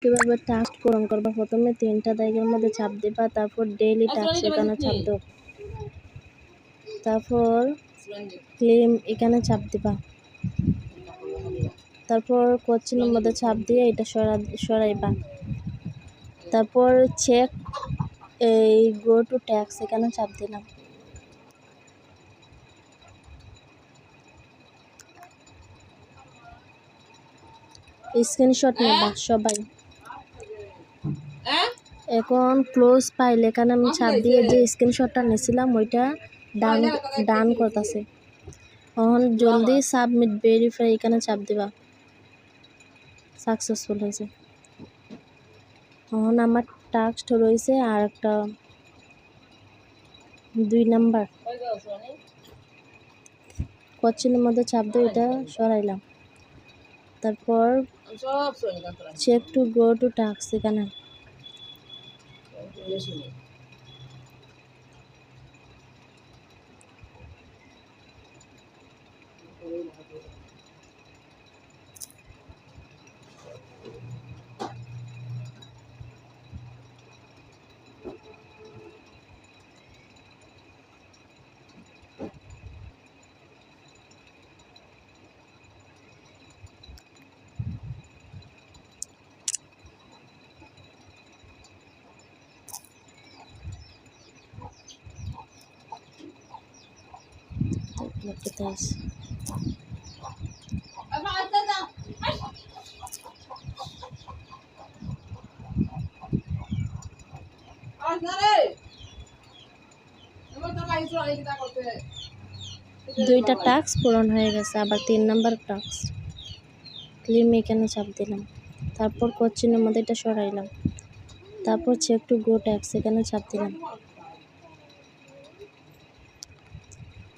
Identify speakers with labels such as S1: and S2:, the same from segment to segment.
S1: কিভাবে টাস্ক পূরণ করবা? প্রথমে 3টা দাগের মধ্যে চাপ দিবা, তারপর ডেইলি টাস্ক এখানে চাপ দাও, তারপর ক্লেম এখানে চাপ দিবা, তারপর কোশ্চেনের মধ্যে চাপ দিয়ে এটা সরাইবা, তারপর চেক এই গো টু ট্যাক্স এখানে চাপ দিলাম। স্ক্রিনশট নেবা সবাই। এখন ক্লোজ ফাইল এখানে আমি চাপ দিয়ে যে স্ক্রিনশটটা নিয়েছিলাম ওইটা ডান করতেছে। এখন জলদি সাবমিট ভেরিফাই এখানে চাপ দিবা, সাকসেসফুল হয়েছে। এখন আমার টাস্ক রয়েছে আর একটা 2 নাম্বার কোশ্চেনের মধ্যে চাপ দিয়ে এটা সরাইলাম, তারপর check to go to task এখানে দুইটা টাস্ক পূরণ হয়ে গেছে। আবার 3 নাম্বার টাস্ক ক্লেম এখানে চাপ দিলাম, তারপর কোশ্চেনের মধ্যে এটা সরাইলাম, তারপর চেক টু গো ট্যাক্স এখানে চাপ দিলাম।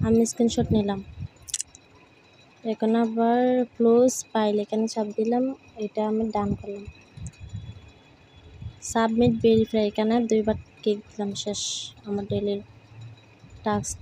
S1: আমি স্ক্রিনশট নিলাম। এখন আবার ক্লোজ ফাইল এখানে চাপ দিলাম, এটা আমি ডান করলাম। সাবমিট ভেরিফাই এখানে 2বার ক্লিক দিলাম। শেষ আমার ডেইলি টাস্ক